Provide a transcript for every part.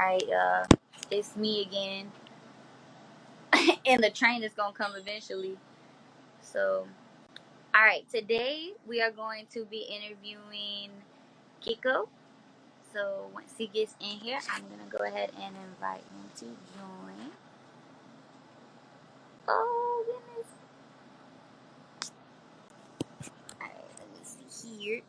Alright, it's me again. And the train is gonna come eventually. So, alright, today we are going to be interviewing Kiko. So, once he gets in here, I'm gonna go ahead and invite him to join. Oh, goodness. Alright, let me see here.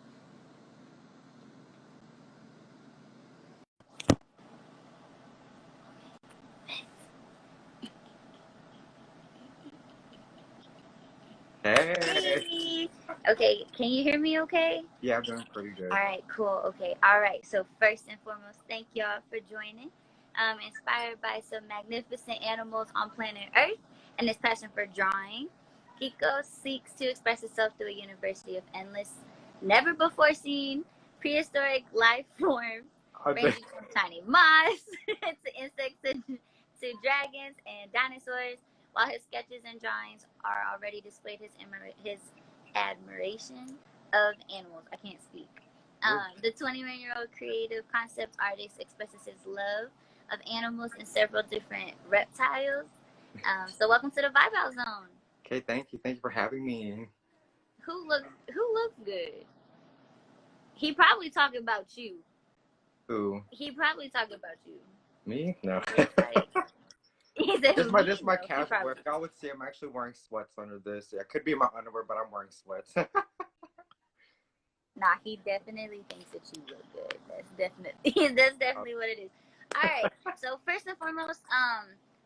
Hey. Okay, can you hear me okay? Yeah, I'm doing pretty good. All right, cool. Okay. All right. So first and foremost, thank y'all for joining. Inspired by some magnificent animals on planet Earth and his passion for drawing, Kiko seeks to express itself through a university of endless, never before seen prehistoric life forms, ranging from tiny moths to insects to dragons and dinosaurs. While his sketches and drawings are already displayed his admiration of animals. I can't speak. The 21-year-old creative concept artist expresses his love of animals and several different reptiles. So welcome to the Vibe Out Zone. Okay, thank you. Thank you for having me. Who looks good? He probably talking about you. Who? He probably talking about you. Me? No. This is my casual wear. I would say I'm actually wearing sweats under this. Yeah, it could be my underwear, but I'm wearing sweats. Nah, he definitely thinks that you look good. That's definitely what it is. All right. So first and foremost,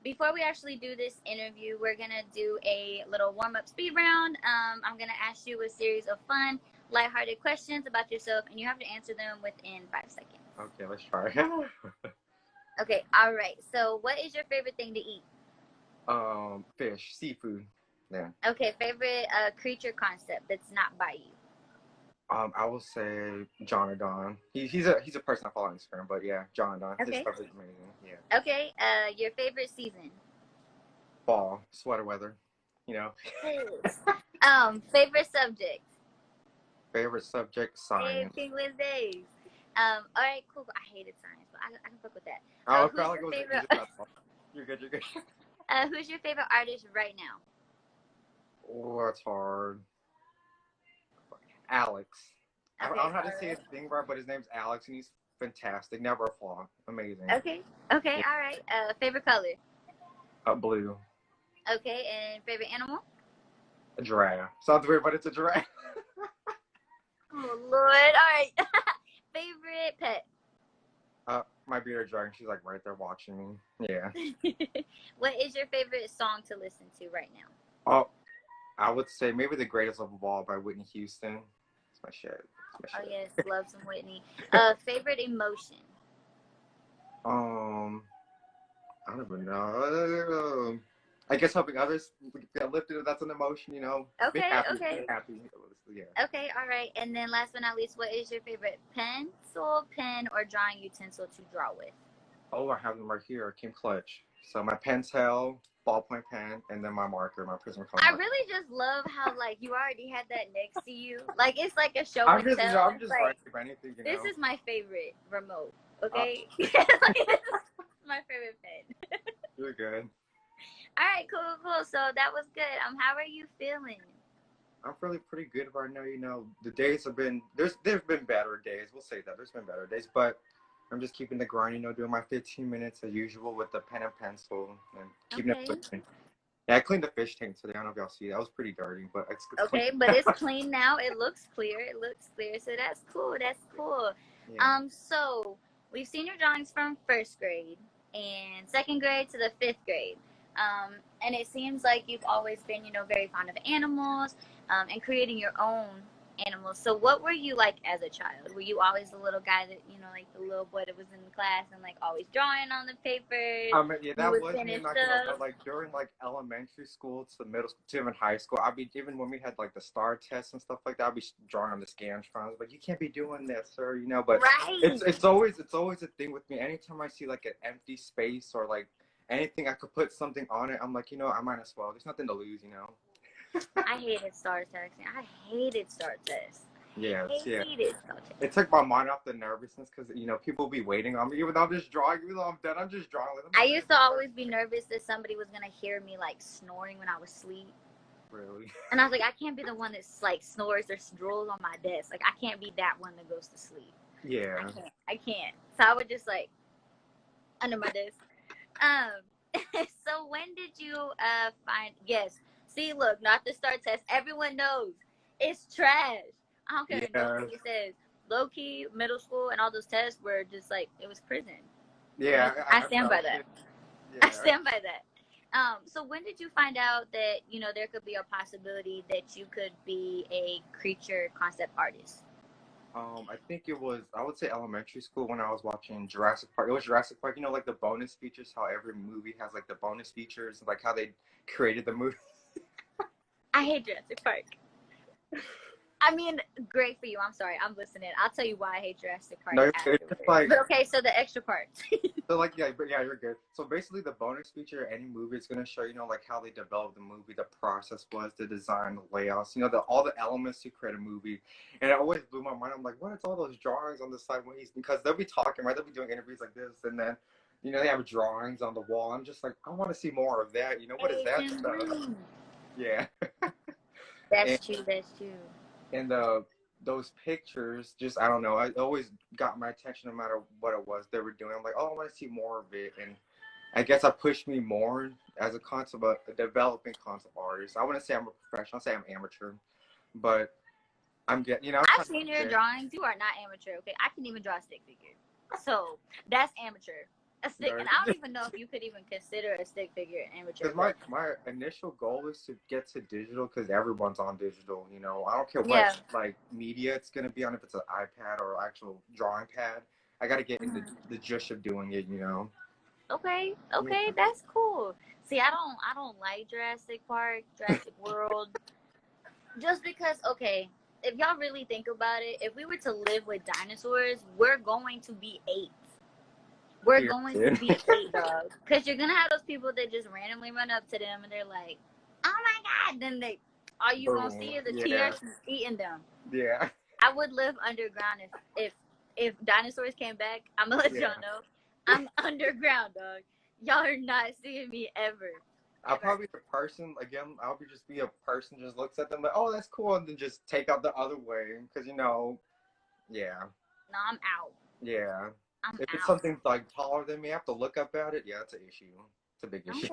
before we actually do this interview, we're gonna do a little warm-up speed round. I'm gonna ask you a series of fun, lighthearted questions about yourself, and you have to answer them within 5 seconds. Okay, let's try. Okay. All right. So, what is your favorite thing to eat? Fish, seafood. Yeah. Okay. Favorite creature concept that's not by you. I will say Jonathan. He's a person I follow on Instagram, but yeah, Jonathan. Okay. His stuff is amazing. Yeah. Okay. Your favorite season? Fall, sweater weather. You know. Favorite subject? Favorite subject, science. Hey, Wednesdays. All right, cool. I hated science, but I can fuck with that. I felt like it was favorite... You're good. Who's your favorite artist right now? Oh, that's hard. Alex. Okay, I don't know how to say his thing right, but his name's Alex, and he's fantastic. Never a flaw. Amazing. Okay. Yeah. All right. Favorite color? Blue. Okay, and favorite animal? A giraffe. Sounds weird, but it's a giraffe. Oh, Lord. All right. Favorite pet? My bearded dragon. She's like right there watching me. Yeah. What is your favorite song to listen to right now? Oh, I would say maybe The Greatest Love of All by Whitney Houston. It's my shit. Oh, yes. Love some Whitney. Favorite emotion? I don't even know. I guess helping others get lifted, that's an emotion, you know. Okay, be happy, okay. Be happy. Yeah. Okay, all right. And then last but not least, what is your favorite pencil, pen, or drawing utensil to draw with? Oh, I have them right here. Kim Clutch. So my Pentel, ballpoint pen, and then my marker, my Prismacolor. I really just love how like you already had that next to you. Like it's like a show I'm and tell. I'm just like, for anything, you know? This is my favorite remote. Okay, this is my favorite pen. You're good. All right, cool. So that was good. How are you feeling? I'm feeling pretty good right now. You know, the days have been there's been better days. We'll say that there's been better days, but I'm just keeping the grind. You know, doing my 15 minutes as usual with the pen and pencil and keeping it clean. Yeah, I cleaned the fish tank today. I don't know if y'all see that. It was pretty dirty, but it's okay. Clean. But it's clean now. It looks clear. So that's cool. Yeah. So we've seen your drawings from 1st grade and 2nd grade to the 5th grade. And it seems like you've always been, you know, very fond of animals, and creating your own animals. So what were you like as a child? Were you always the little guy that, you know, like the little boy that was in class and like always drawing on the paper? Yeah, that was me. But like during like elementary school to middle school to even high school, even when we had like the STAR tests and stuff like that, I'd be drawing on the Scantrons. Like, you can't be doing this, sir. You know, but it's always a thing with me. Anytime I see like an empty space or like anything I could put something on it, I'm like, you know, I might as well. There's nothing to lose, you know. I hated STAR testing. Yes, yeah. Hated spell check. It took my mind off the nervousness because, you know, people be waiting on me. Even though I'm just drawing, even though I'm done, I'm just drawing. I used to always be nervous that somebody was going to hear me, like, snoring when I was asleep. Really? And I was like, I can't be the one that's, like, snores or drools on my desk. Like, I can't be that one that goes to sleep. Yeah. I can't. So I would just, like, under my desk. So when did you find, yes, see, look, not the STAR test. Everyone knows it's trash. I don't care what nobody says. Low-key, middle school, and all those tests were just, like, it was prison. Yeah. I stand by that. Yeah. I stand by that. So when did you find out that, you know, there could be a possibility that you could be a creature concept artist? I think it was, I would say elementary school when I was watching Jurassic Park. It was Jurassic Park, you know, like the bonus features, how every movie has like the bonus features, like how they created the movie. I hate Jurassic Park. I mean, great for you. I'm sorry. I'm listening. I'll tell you why I hate Jurassic Park. No, it's like, but okay, so the extra parts. so like, yeah, but yeah, you're good. So basically the bonus feature of any movie is going to show, you know, like how they developed the movie, the process was, the design, the layouts, you know, all the elements to create a movie. And it always blew my mind. I'm like, what is all those drawings on the side when because they'll be talking, right? They'll be doing interviews like this. And then, you know, they have drawings on the wall. I'm just like, I want to see more of that. You know, what is that stuff? Yeah. That's true. That's true. And those pictures, just, I don't know, it always got my attention no matter what it was they were doing. I'm like, oh, I want to see more of it. And I guess that pushed me more as a developing concept artist. I wouldn't say I'm a professional, I'll say I'm amateur. But I'm getting, you know. I've seen your drawings. You are not amateur, okay? I can even draw a stick figure. So that's amateur. A stick, and I don't even know if you could even consider a stick figure amateur. Because my initial goal is to get to digital because everyone's on digital, you know. I don't care what like media it's going to be on, if it's an iPad or actual drawing pad. I got to get into the gist of doing it, you know. Okay, that's cool. See, I don't like Jurassic Park, Jurassic World, just because, okay, if y'all really think about it, if we were to live with dinosaurs, we're going to be apes. We're going to be ape dogs. Because you're going to have those people that just randomly run up to them and they're like, oh my God. Then all you going to see is a T-Rex eating them. Yeah. I would live underground if dinosaurs came back. I'm going to let y'all know. I'm underground, dog. Y'all are not seeing me ever. I'll probably be a person, again, I'll just be a person just looks at them like, oh, that's cool. And then just take out the other way. Because, you know, No, I'm out. Yeah. If it's something like taller than me, I have to look up at it. Yeah, it's an issue. It's a big issue.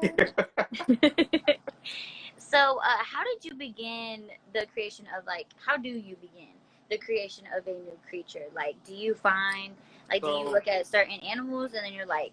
So, how did you begin the creation of, like, how do you begin the creation of a new creature? Like, do you find, like, do you look at certain animals and then you're like,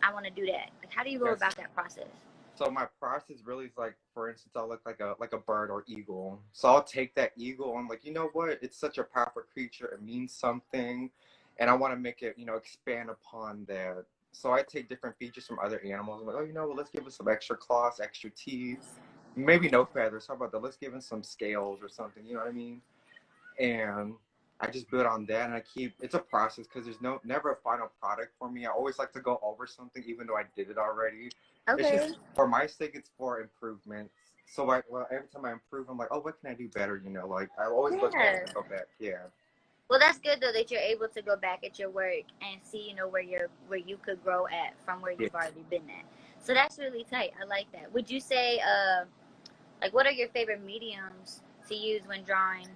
I want to do that? Like, how do you go about that process? So my process really is like, for instance, I'll look like a bird or eagle. So I'll take that eagle. I'm like, you know what? It's such a powerful creature. It means something. And I want to make it, you know, expand upon that. So I take different features from other animals. I'm like, oh, you know what? Let's give it some extra claws, extra teeth. Maybe no feathers. How about that? Let's give it some scales or something. You know what I mean? And I just build on that, and it's a process because there's never a final product for me. I always like to go over something, even though I did it already. Okay. It's just, for my sake, it's for improvements. So every time I improve, I'm like, oh, what can I do better? You know, like I always look back and go back. Yeah. Well, that's good though that you're able to go back at your work and see, you know, where you could grow at from where you've already been at. So that's really tight. I like that. Would you say, like, what are your favorite mediums to use when drawing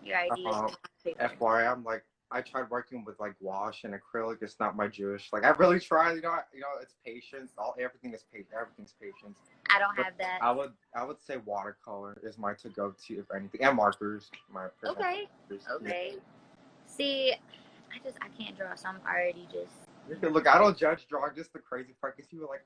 your ideas? FYI, I tried working with like wash and acrylic. It's not my Jewish. Like I really tried. You know, it's patience. Everything's patience. I don't have that. I would say watercolor is my to-go to, if anything, and markers. Okay. Yeah. See, I can't draw, so I'm already just. Look, I don't judge drawing. Just the crazy part, because people are like,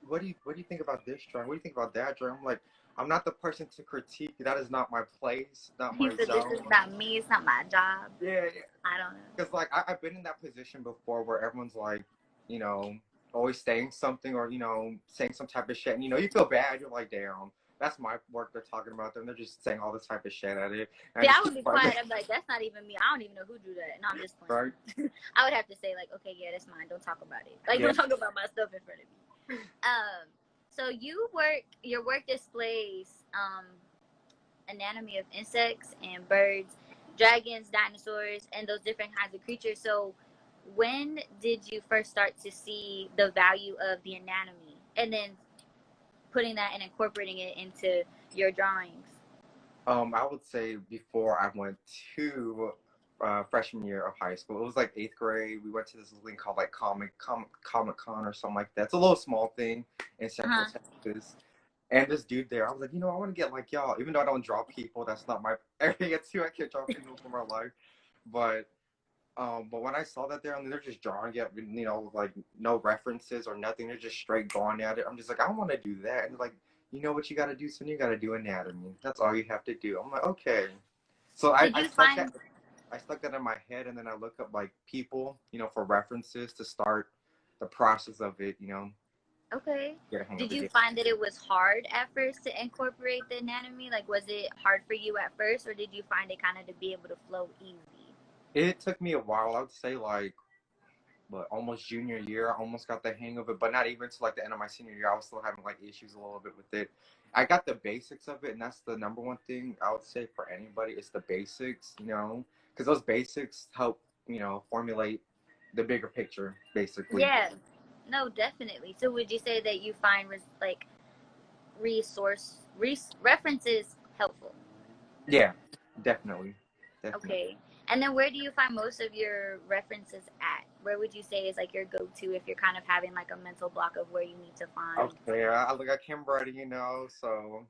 what do you think about this drawing? What do you think about that drawing? I'm like, I'm not the person to critique. That is not my place, not my zone. This is not me. It's not my job. Yeah. I don't know. Because like I've been in that position before where everyone's like, you know, always saying something or, you know, saying some type of shit, and you know, you feel bad. You're like, damn. That's my work they're talking about. Them. They're just saying all this type of shit at it. See, I would be quiet. I'm like, that's not even me. I don't even know who drew that. No, I'm just playing. Right. I would have to say, like, okay, yeah, that's mine. Don't talk about it. Like, don't talk about my stuff in front of me. So your work displays anatomy of insects and birds. dragons, dinosaurs, and those different kinds of creatures. So when did you first start to see the value of the anatomy and then putting that and incorporating it into your drawings? I would say before I went to freshman year of high school. It was like 8th grade. We went to this thing called like Comic-Con or something like that. It's a little small thing in Central Texas. And this dude there, I was like, you know, I want to get like y'all. Even though I don't draw people, that's not my area too. I can't draw people for my life. But when I saw that there, I mean, they're just drawing it, you know, like no references or nothing. They're just straight going at it. I'm just like, I want to do that. And they're like, you know what you got to do, son? You got to do anatomy. That's all you have to do. I'm like, okay. So I stuck that in my head, and then I look up like people, you know, for references to start the process of it, you know. Okay. Did you find that it was hard at first to incorporate the anatomy? Like, was it hard for you at first, or did you find it kind of to be able to flow easy? It took me a while. I would say like, almost junior year. I almost got the hang of it, but not even to like the end of my senior year. I was still having like issues a little bit with it. I got the basics of it, and that's the number one thing I would say for anybody is the basics, you know, because those basics help, you know, formulate the bigger picture, basically. Yeah. No, definitely. So would you say that you find like references helpful? Yeah, definitely. Okay. And then where do you find most of your references at? Where would you say is like your go-to if you're kind of having like a mental block of where you need to find? Okay, I look at Kim Brady, you know, so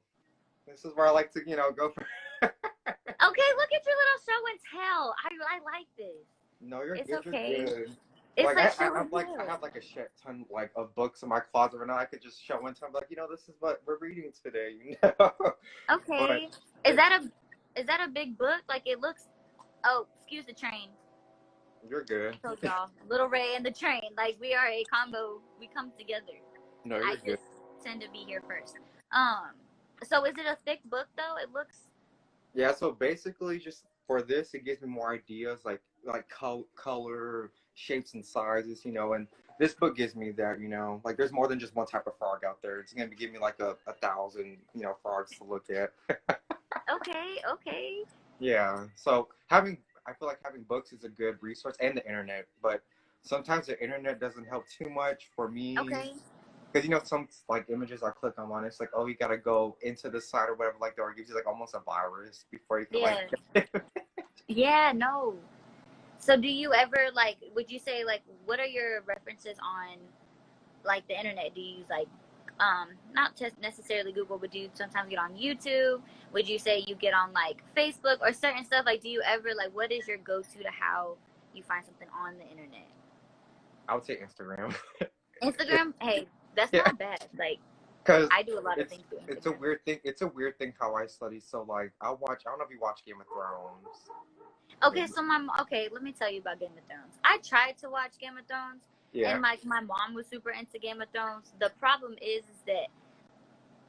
this is where I like to, you know, go for. Okay, look at your little show and tell. I like this. No, you're it's good. Okay. You're good. It's like like I have like a shit ton like of books in my closet right now. I could just show one time, like, you know, this is what we're reading today. You know. Okay. Is that a big book? Like it looks. Oh, excuse the train. You're good. I told y'all, Lil'Ray and the train. Like we are a combo. We come together. No, you're good. Just tend to be here first. So is it a thick book though? It looks. Yeah. So basically, just for this, it gives me more ideas, like color, shapes, and sizes. You know, and this book gives me that. You know, like there's more than just one type of frog out there. It's gonna give me like a 1,000, you know, frogs to look at. Okay. Yeah. So I feel like having books is a good resource, and the internet, but sometimes the internet doesn't help too much for me. Okay. Because, you know, some like images I click on, it's like, oh, you gotta go into the site or whatever, like that, or it gives you like almost a virus before you can like. Yeah. No. So do you ever like? Would you say like what are your references on like the internet? Do you use like not just necessarily Google, but do you sometimes get on YouTube? Would you say you get on like Facebook or certain stuff? Like, do you ever like what is your go-to to how you find something on the internet? I would say Instagram. Instagram, hey, that's not bad. Like, because I do a lot of things through Instagram. It's a weird thing how I study. So like, I don't know if you watch Game of Thrones. Okay, so let me tell you about Game of Thrones. I tried to watch Game of Thrones. Yeah. And my mom was super into Game of Thrones. The problem is that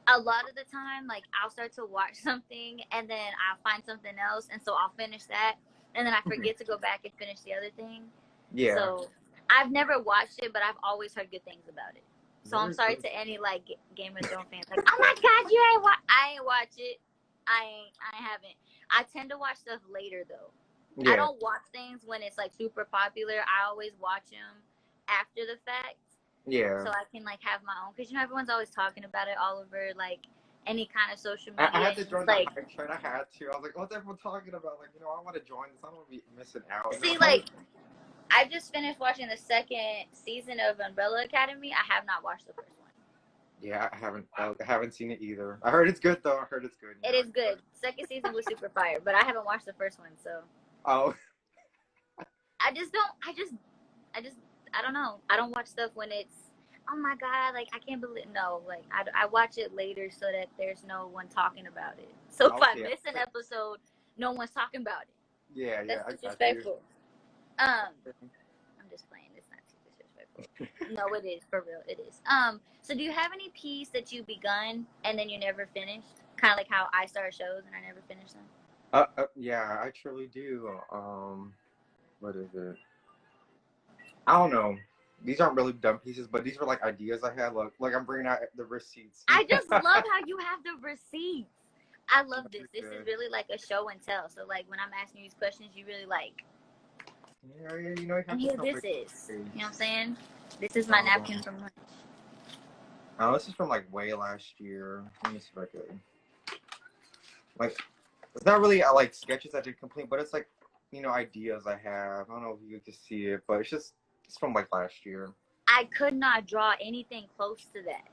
a lot of the time, like, I'll start to watch something and then I'll find something else. And so I'll finish that. And then I forget to go back and finish the other thing. Yeah. So I've never watched it, but I've always heard good things about it. So I'm sorry to any, like, Game of Thrones fans. Like, oh my God, you ain't I ain't watch it. I haven't. I tend to watch stuff later, though. Yeah. I don't watch things when it's, like, super popular. I always watch them after the fact. Yeah. So I can like have my own, because you know everyone's always talking about it all over like any kind of social media. I had to join like, the hype train. I had to. I was like, what's everyone talking about? Like, you know, I want to join this. I don't want to be missing out. See, like, I just finished watching the second season of Umbrella Academy. I have not watched the first one. Yeah, I haven't seen it either. I heard it's good though. I heard it's good. It is good. Second season was super fire, but I haven't watched the first one, so. Oh. I don't know. I don't watch stuff when it's, oh my God, like, I can't believe, no, like, I watch it later so that there's no one talking about it. So if I miss an episode, no one's talking about it. Yeah, That's disrespectful. I'm just playing. It's not too disrespectful. No, it is, for real, it is. So do you have any piece that you begun and then you never finished? Kind of like how I start shows and I never finish them? Yeah, I truly do. What is it? I don't know. These aren't really dumb pieces, but these were like ideas I had. Like I'm bringing out the receipts. I just love how you have the receipts. I love this. This is really like a show and tell. So like when I'm asking you these questions, you really like. Yeah, you know, you have And to here tell this me. is. You know what I'm saying? This is my napkin from lunch. Oh, this is from like way last year. Let me see if I could. Like, it's not really like sketches I did complete, but it's like, you know, ideas I have. I don't know if you can see it, but it's from like last year. I could not draw anything close to that.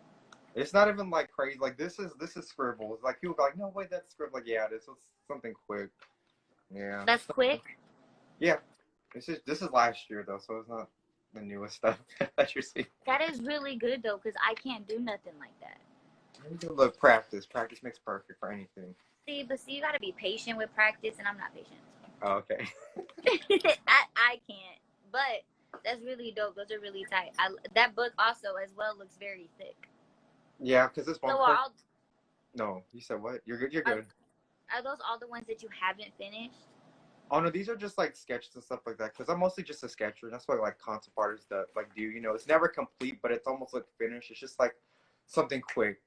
It's not even like crazy. Like this is scribbles. Like people go like, no way, that's scribble. Like yeah, this is something quick. Yeah. That's quick. Yeah. This is last year though, so it's not the newest stuff that you're seeing. That is really good though, because I can't do nothing like that. Look, practice. Practice makes perfect for anything. See, you gotta be patient with practice, and I'm not patient. Oh, okay. I can't. But that's really dope. Those are really tight. That book also as well looks very thick. Yeah, because this one. So no, you said what? You're good. You're good. Are those all the ones that you haven't finished? Oh no, these are just like sketches and stuff like that. Because I'm mostly just a sketcher. That's what like concept artists that like do. You know, it's never complete, but it's almost like finished. It's just like something quick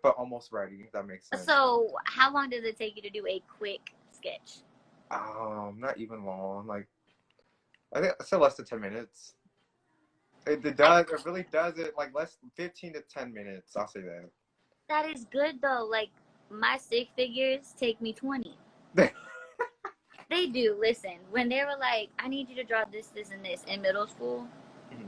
but almost ready. If that makes sense. So how long does it take you to do a quick sketch? Not even long. Like I think I said less than 10 minutes. It really does it like less 15 to 10 minutes. I'll say that. That is good though. Like my stick figures take me 20. They do. Listen, when they were like, I need you to draw this, this, and this in middle school. Mm-hmm.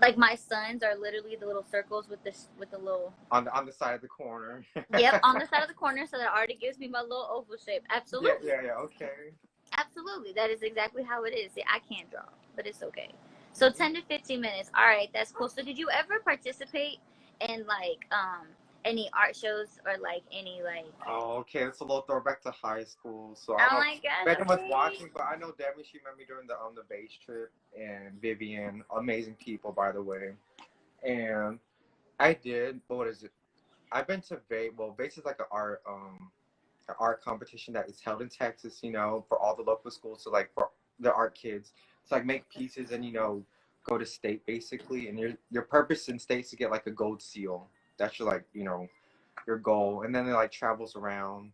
Like my sons are literally the little circles with the little on the side of the corner. Yep, on the side of the corner, so that already gives me my little oval shape. Absolutely. Yeah, okay. Absolutely, that is exactly how it is. See, I can't draw, but it's okay. So 10 to 15 minutes. All right, that's cool. So did you ever participate in like any art shows or like any like? Oh, okay. It's a little throwback to high school. So I don't like Megan was watching, but I know Debbie. She met me during the base trip, and Vivian, amazing people, by the way. And I did. What is it? I've been to VOZ. Well, VOZ is like an art competition that is held in Texas. You know, for all the local schools. So like for the art kids, it's like make pieces and go to state basically. And your purpose in state is to get like a gold seal. That's your like your goal, and then it like travels around,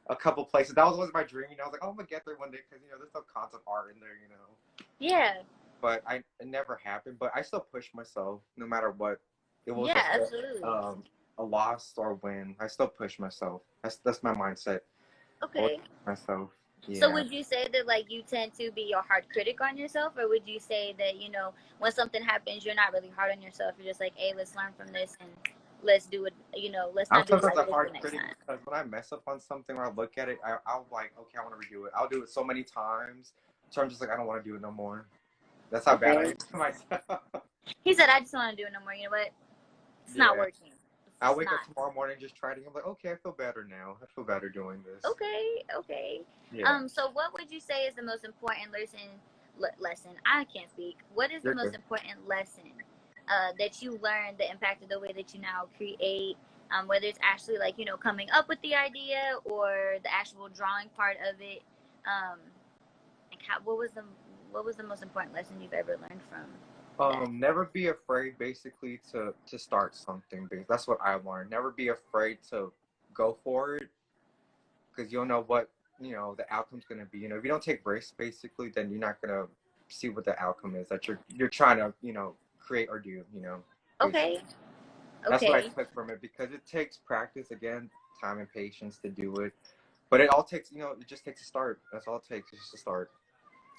a couple places. That was always my dream. I was like, oh, I'm gonna get there one day because there's no concept art in there, Yeah. But it never happened. But I still pushed myself, no matter what. It was absolutely. A loss or win. I still push myself. That's my mindset. Okay. Myself. Yeah. So would you say that like you tend to be a hard critic on yourself, or would you say that when something happens, you're not really hard on yourself? You're just like, hey, let's learn from this and let's do it. Let's not do it like this the next time. Because when I mess up on something or I look at it, I'll like, okay, I want to redo it. I'll do it so many times, so I'm just like, I don't want to do it no more. That's how bad I am to myself. He said, I just want to do it no more. You know what? It's not working. I'll wake up tomorrow morning and just try it. I'm like, okay, I feel better now. I feel better doing this. Okay. Yeah. So what would you say is the most important lesson? I can't speak. What is the most important lesson that you learned that impacted the way that you now create? Whether it's actually like, coming up with the idea or the actual drawing part of it. What was the most important lesson you've ever learned from? Never be afraid basically to start something. That's what I learned. Never be afraid to go for it, because you'll know what the outcome's going to be. If you don't take risks basically, then you're not going to see what the outcome is that you're trying to create or do. Okay. That's what I took from it, because it takes practice, again, time and patience to do it, but it all takes it just takes a start. That's all it takes, is just a start.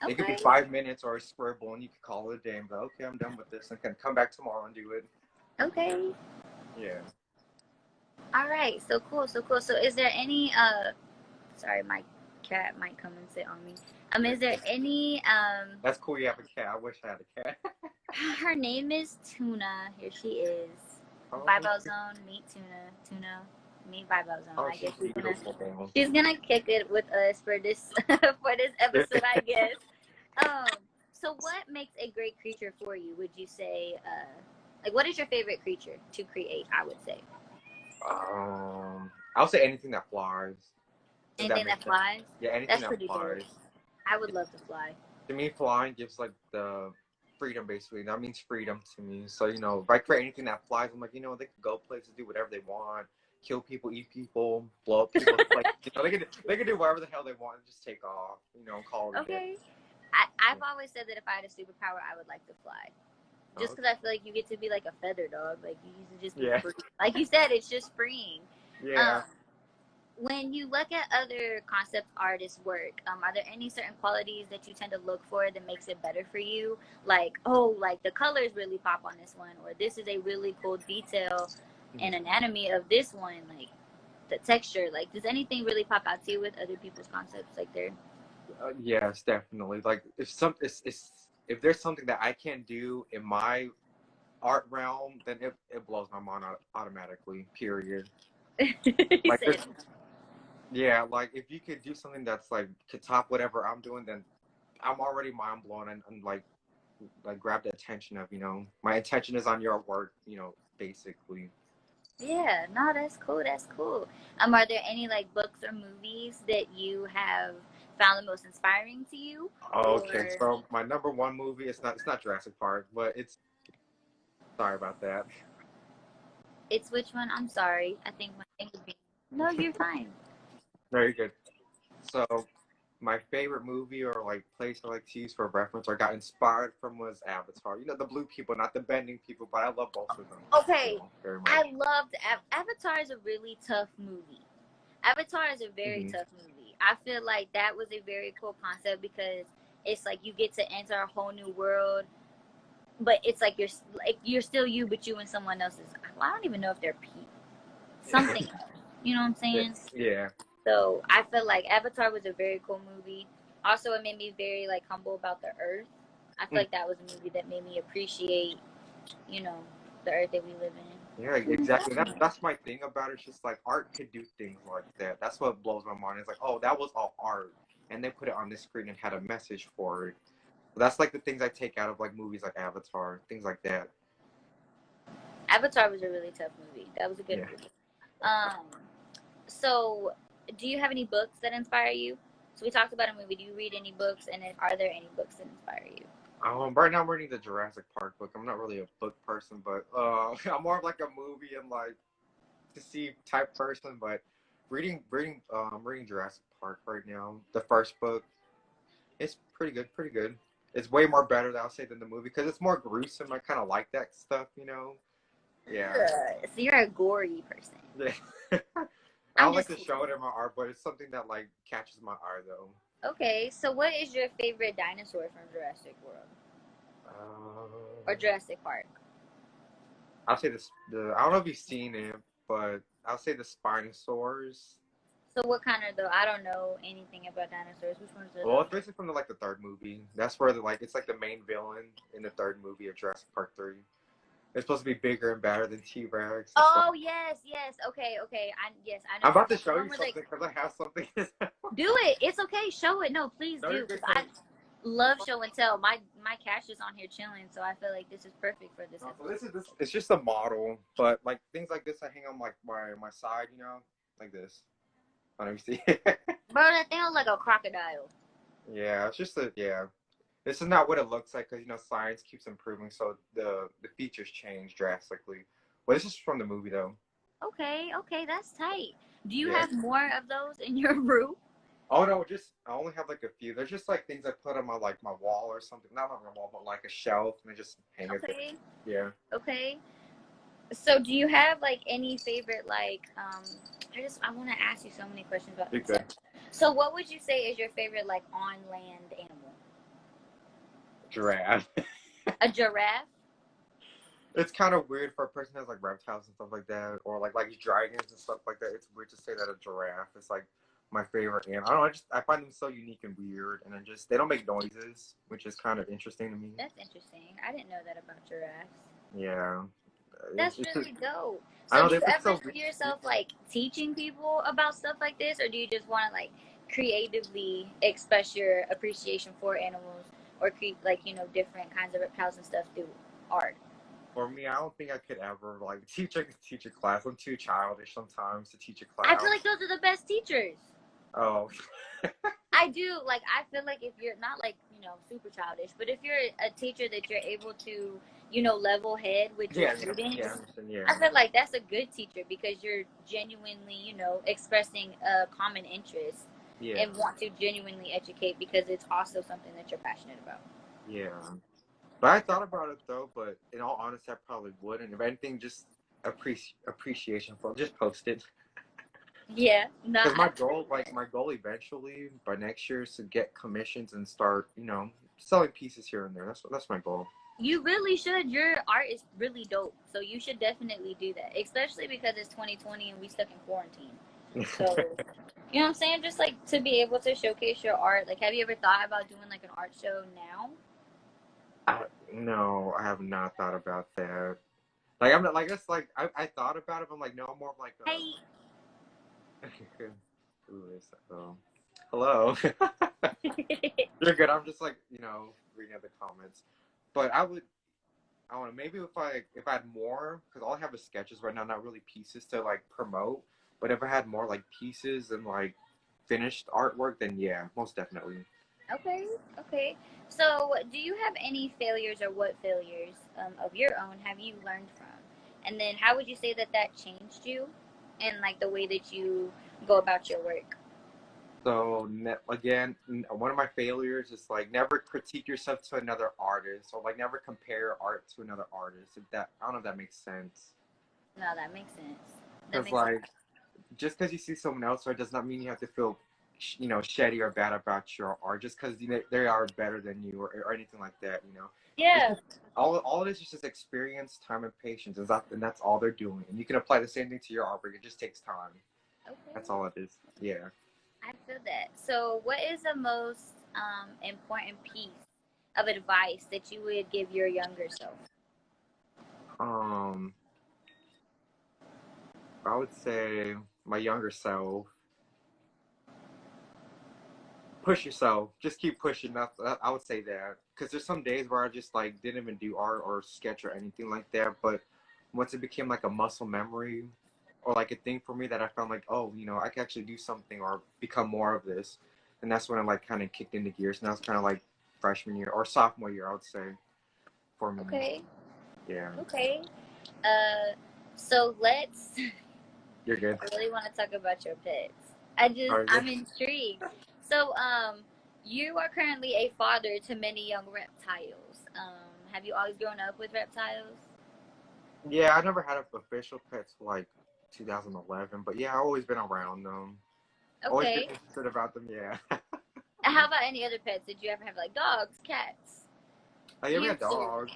Okay. It could be 5 minutes or a scribble, and you could call it a day and go, okay, I'm done with this, and can come back tomorrow and do it. Okay. Yeah. All right. So cool. So is there any sorry, my cat might come and sit on me. Is there any That's cool, you have a cat. I wish I had a cat. Her name is Tuna. Here she is. Oh, Vibe Out Zone, meet Tuna. Meet Vibe Out Zone. Oh, I guess beautiful. she's gonna kick it with us for this for this episode, I guess. So what makes a great creature for you? Would you say like what is your favorite creature to create? I would say. I'll say anything that flies. Anything that flies? Yeah, anything That's that pretty flies. Dope. I would love to fly. To me, flying gives like the freedom, basically. That means freedom to me. So, if I create anything that flies, I'm like, they can go places, do whatever they want. kill people, eat people, blow up people. Like, you know, they can do whatever the hell they want and just take off, you know, and call it a day. I've always said that if I had a superpower, I would like to fly. Just because I feel like you get to be like a feather dog. Like, you used to just be free. Like you said, it's just freeing. Yeah. When you look at other concept artists' work, are there any certain qualities that you tend to look for that makes it better for you? Like, oh, like the colors really pop on this one, or this is a really cool detail and anatomy of this one, like the texture. Like, does anything really pop out to you with other people's concepts? Like, they're yes, definitely. Like, if there's something that I can't do in my art realm, then it blows my mind out automatically. Period. Like, yeah, like if you could do something that's like to top whatever I'm doing, then I'm already mind blown and like grab the attention of, you know, my attention is on your work, you know, basically. Yeah, no, that's cool. That's cool. Are there any like books or movies that you have found the most inspiring to you? Okay, so my number one movie, it's not Jurassic Park, but it's, sorry about that. It's which one? I'm sorry. I think my thing would be. No, you're fine. Very good. So my favorite movie or like place I like to use for reference or got inspired from was Avatar. You know, the blue people, not the bending people, but I love both of them. Okay, you know, very much. I loved Avatar. Is a really tough movie. Avatar is a very tough movie. I feel like that was a very cool concept because it's like you get to enter a whole new world, but it's like you're still you, but you and someone else's. Well, I don't even know if they're people. Something, you know what I'm saying? Yeah. So I feel like Avatar was a very cool movie. Also, it made me very like humble about the earth. I feel like that was a movie that made me appreciate, you know, the earth that we live in. Yeah, exactly. That's my thing about it. It's just like art could do things like that. That's what blows my mind. It's like, oh, that was all art, and they put it on the screen and had a message for it. That's like the things I take out of like movies like Avatar, things like that. Avatar was a really tough movie. That was a good movie. So, do you have any books that inspire you? So we talked about a movie. Do you read any books, and then are there any books that inspire you? Right now I'm reading the Jurassic Park book. I'm not really a book person, but I'm more of like a movie and like to see type person. But reading Jurassic Park right now. The first book, it's pretty good. Pretty good. It's way more better, I'll say, than the movie because it's more gruesome. I kind of like that stuff, you know. Yeah. So you're a gory person. Yeah. I don't like to show it in my art, but it's something that like catches my eye though. Okay, so what is your favorite dinosaur from Jurassic World? Or Jurassic Park? I'll say this. I don't know if you've seen it, but I'll say the Spinosaurs. So what kind of though? I don't know anything about dinosaurs. Which one's the? Well, it's basically from the third movie. That's where it's like the main villain in the third movie of Jurassic Park 3. It's supposed to be bigger and badder than T-Rex. Oh, yes. Okay. I know. I'm about to show you something because I have something. Do it. It's okay. Show it. No, please do. I love show and tell. My cash is on here chilling, so I feel like this is perfect for this. So it's just a model, but like things like this I hang on like my side, you know, like this. I don't know if you see it. Bro, that thing looks like a crocodile. Yeah, it's just this is not what it looks like because, you know, science keeps improving, so the features change drastically. Well, this is from the movie, though. Okay, that's tight. Do you have more of those in your room? Oh, no, I only have like a few. There's just like things I put on my wall or something. Not on my wall, but like a shelf, and I just hang it there. Yeah. Okay. So do you have like any favorite like, I want to ask you so many questions about this. So what would you say is your favorite like on land animal? Giraffe. A giraffe? It's kind of weird for a person who has like reptiles and stuff like that, or like dragons and stuff like that. It's weird to say that a giraffe is like my favorite animal. I don't know. I find them so unique and weird, and then they don't make noises, which is kind of interesting to me. That's interesting. I didn't know that about giraffes. Yeah. That's really dope. So do you ever see yourself like teaching people about stuff like this, or do you just want to like creatively express your appreciation for animals, or create like, you know, different kinds of reptiles and stuff through art? For me, I don't think I could ever like teach a class. I'm too childish sometimes to teach a class. I feel like those are the best teachers. Oh. I do. Like, I feel like if you're not like, you super childish. But if you're a teacher that you're able to, level head with your students, I feel like that's a good teacher because you're genuinely, expressing a common interest and want to genuinely educate because it's also something that you're passionate about. Yeah. But I thought about it though, but in all honesty, I probably wouldn't. If anything, just appreciation for just post it. Yeah, no. Because my goal eventually by next year is to get commissions and start, selling pieces here and there. That's my goal. You really should. Your art is really dope, so you should definitely do that. Especially because it's 2020 and we stuck in quarantine. So, you know what I'm saying? Just like to be able to showcase your art. Like, have you ever thought about doing like an art show now? No, I have not thought about that. Like I'm not like that's like I thought about it. But I'm like no, I'm more of like Hey. Hello. You're good. I'm just like reading the comments, but I don't know. Maybe if I had more, because all I have is sketches right now, not really pieces to like promote. But if I had more like pieces and like finished artwork, then yeah, most definitely. Okay. So, do you have any failures or what failures of your own have you learned from? And then how would you say that changed you and like the way that you go about your work? So, again, one of my failures is like never critique yourself to another artist or like never compare art to another artist. I don't know if that makes sense. No, that makes sense. Because like, just because you see someone else art does not mean you have to feel shitty or bad about your art just because they are better than you or anything like that. Yeah. All it is just experience, time, and patience, and that's all they're doing. And you can apply the same thing to your artwork. It just takes time. Okay. That's all it is. Yeah. I feel that. So, what is the most important piece of advice that you would give your younger self? I would say my younger self. Push yourself. Just keep pushing. I would say that because there's some days where I just like didn't even do art or sketch or anything like that. But once it became like a muscle memory or like a thing for me that I found like, oh, I can actually do something or become more of this, and that's when I like kind of kicked into gears. Now it's kind of like freshman year or sophomore year, I would say, for me. Okay. Yeah. Okay. So let's. You're good. I really want to talk about your pets. I'm intrigued. So, you are currently a father to many young reptiles. Have you always grown up with reptiles? Yeah, I never had official pets for like 2011, but yeah, I've always been around them. Okay. Always been interested about them, yeah. How about any other pets? Did you ever have like dogs, cats? I ever had dogs.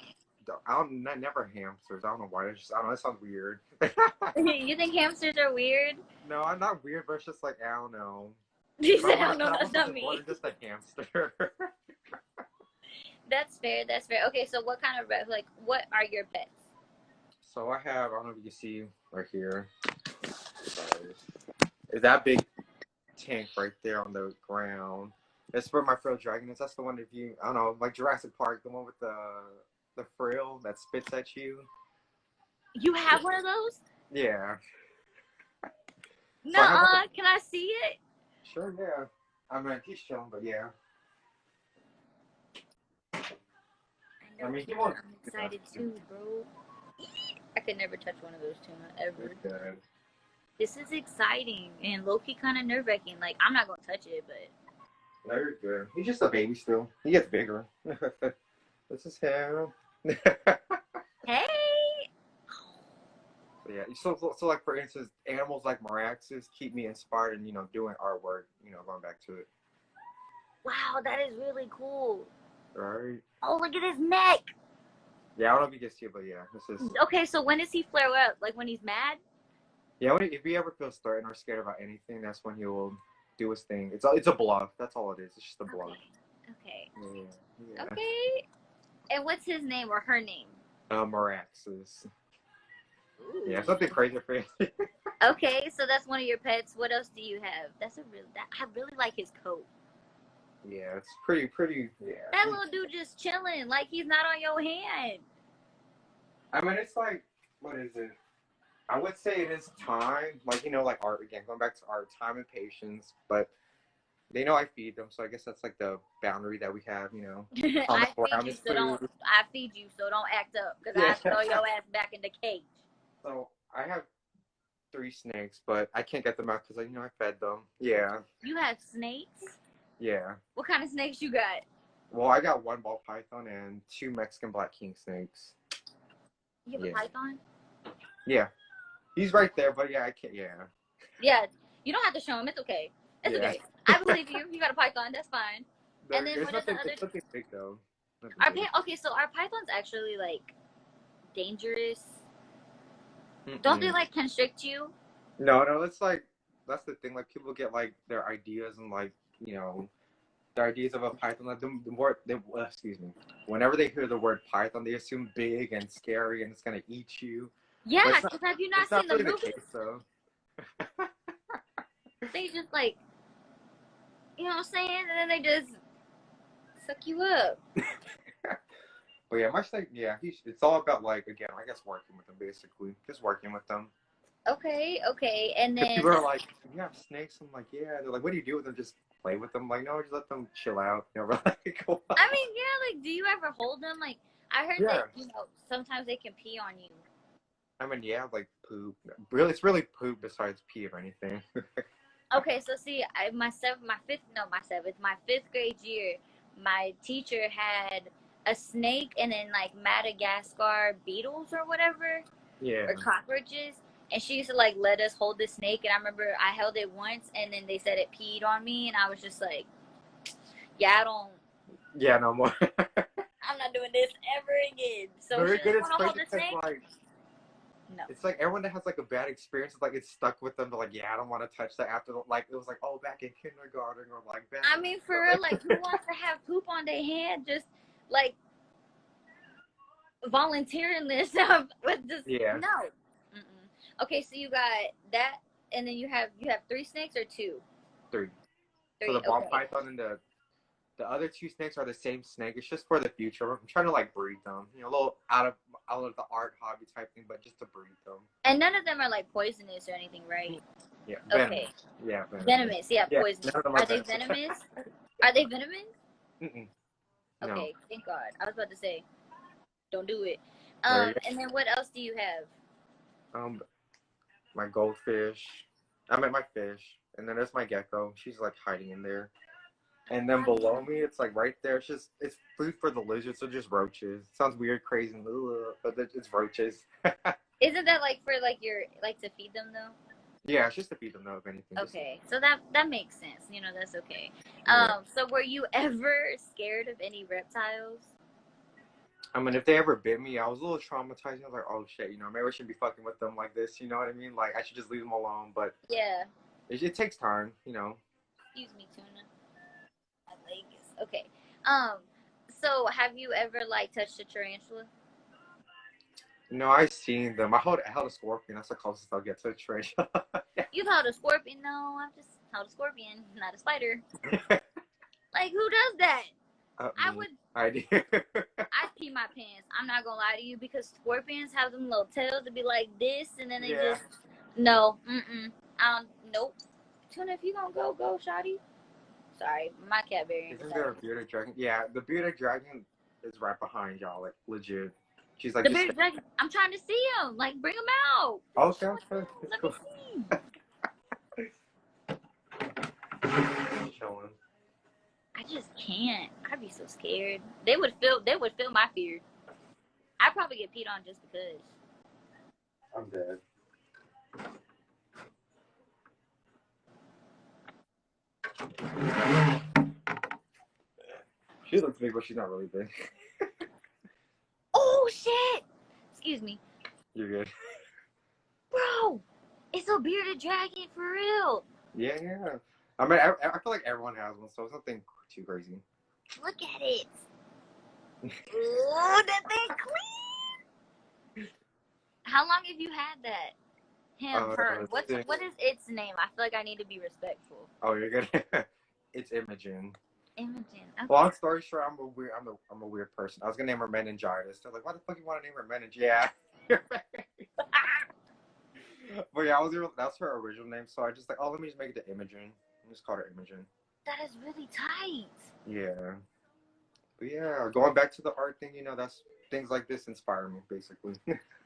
I never hamsters. I don't know why. I don't know. That sounds weird. You think hamsters are weird? No, I'm not weird, but it's just like I don't know. You said I don't know. That's not me. More than just a hamster. That's fair. Okay, so what kind of what are your pets? So I don't know if you can see right here. Is that big tank right there on the ground? That's where my frill dragon is. That's the one I don't know, like Jurassic Park, the one with the frill that spits at you. You have one of those? Yeah. Nuh-uh. Can I see it? Sure, yeah. I mean, he's chilling, but yeah. I'm excited too, bro. I could never touch one of those two, ever. Good. This is exciting and low-key kind of nerve-wracking. Like, I'm not going to touch it, but... No, you're good. He's just a baby still. He gets bigger. This is him. Hey! Yeah, so like, for instance, animals like Maraxes keep me inspired and, doing artwork, going back to it. Wow, that is really cool. Right? Oh, look at his neck! Yeah, I don't know if you can see it, but yeah, this is... Okay, so when does he flare up? Like, when he's mad? Yeah, if he ever feels threatened or scared about anything, that's when he will do his thing. It's a bluff. That's all it is. It's just a bluff. Okay. Yeah. Okay. And what's his name or her name? Maraxes. Yeah, something crazy for you. Okay, so that's one of your pets. What else do you have? I really like his coat. Yeah, it's pretty, yeah. That little dude just chilling, like he's not on your hand. I mean, it's like, what is it? I would say it is time, like, like art, again, going back to art, time and patience, but They know I feed them, so I guess that's like the boundary that we have, you know. I feed Around you, this so don't. food. I feed you, so don't act up, cause Yeah. I throw your ass back in the cage. So I have 3 snakes, but I can't get them out because I fed them. Yeah. You have snakes? Yeah. What kind of snakes you got? Well, I got 1 ball python and 2 Mexican black king snakes. You have Yeah. a python? Yeah. He's right there, but yeah, I can't. Yeah. Yeah. You don't have to show him. It's okay. It's Yeah. okay. I believe you. You got a python. That's fine. And then There's what are the nothing. other? It's nothing big though. Okay, so are pythons actually like dangerous? Mm-mm. Don't they like constrict you? No, it's like that's the thing. Like people get like their ideas and like their ideas of a python. Like the more they excuse me, whenever they hear the word python, they assume big and scary and it's gonna eat you. Yeah, because have you not seen the really movie? the case, though. They just like, you know what I'm saying? And then they just suck you up. But yeah, it's all about like again, I guess working with them basically, just working with them. Okay, and then people are like, "You have snakes?" I'm like, "Yeah." They're like, "What do you do with them? Just play with them?" I'm like, "No, just let them chill out." We're like, "Go on." I mean, yeah, like, do you ever hold them? Like, I heard that sometimes they can pee on you. I mean, yeah, like poop. Really, it's really poop besides pee or anything. Okay, so see, my fifth grade year, my teacher had a snake and then like Madagascar beetles or whatever, or cockroaches, and she used to like let us hold the snake. And I remember I held it once, and then they said it peed on me, and I was just like, "Yeah, I don't." Yeah, no more. I'm not doing this ever again. So Very she good. just want to hold the snake. Like, no. It's like everyone that has like a bad experience, it's like it's stuck with them. They're like, yeah, I don't want to touch that. After like it was like, oh, back in kindergarten or like back. I mean, for real, like who wants to have poop on their hand? Just like volunteering this with just no. Mm-mm. Okay, so you got that, and then you have 3 snakes or 2? 3. So the ball python and the other 2 snakes are the same snake. It's just for the future. I'm trying to like breed them. A little out of the art hobby type thing, but just to breed them. And none of them are like poisonous or anything, right? Yeah. Okay. Yeah. Venomous. Yeah, poisonous. Are they venomous? Are they venomous? Mm-mm. No. Okay, thank God. I was about to say, don't do it. And then what else do you have? My goldfish. I meant my fish, and then there's my gecko. She's like hiding in there. And then below me, it's like right there. It's food for the lizards. So just roaches. Sounds weird, crazy, but it's roaches. Isn't that like for like to feed them though? Yeah, it's just to feed them though, if anything. Okay, so that makes sense. That's okay. So were you ever scared of any reptiles? I mean, if they ever bit me, I was a little traumatized. I was like, oh shit, maybe I shouldn't be fucking with them like this. You know what I mean? Like I should just leave them alone. But yeah, it takes time. Excuse me, tuna. Okay. So have you ever like touched a tarantula? No, I've seen them. I held a scorpion. That's the closest I'll get to a tarantula. You've held a scorpion? No, I've just held a scorpion, not a spider. Like who does that? I would. I do. I'd pee my pants. I'm not gonna lie to you because scorpions have them little tails to be like this, and then they just no. Nope. Tuna, if you gonna go, shawty. Sorry, my cat very. Isn't there a bearded dragon? Yeah, the bearded dragon is right behind y'all, like legit. She's like the bearded dragon. I'm trying to see him. Like, bring him out. Okay. Let me see. Showing. I just can't. I'd be so scared. They would feel my fear. I'd probably get peed on just because. I'm dead. She looks big, but she's not really big. Oh shit! Excuse me. You're good. Bro, it's a bearded dragon for real. Yeah. I mean, I feel like everyone has one, so it's nothing too crazy. Look at it. Oh, that thing clean. How long have you had that? Her. What is its name? I feel like I need to be respectful. Oh, you're good. It's Imogen. Imogen. Okay. Long story short, I'm a weird person. I was gonna name her Meningitis. They're like, why the fuck you want to name her Meningitis? Yeah. But yeah, that's her original name. So I just like, oh, let me just make it to Imogen. I just called her Imogen. That is really tight. Yeah. But yeah, going back to the art thing, that's things like this inspire me, basically.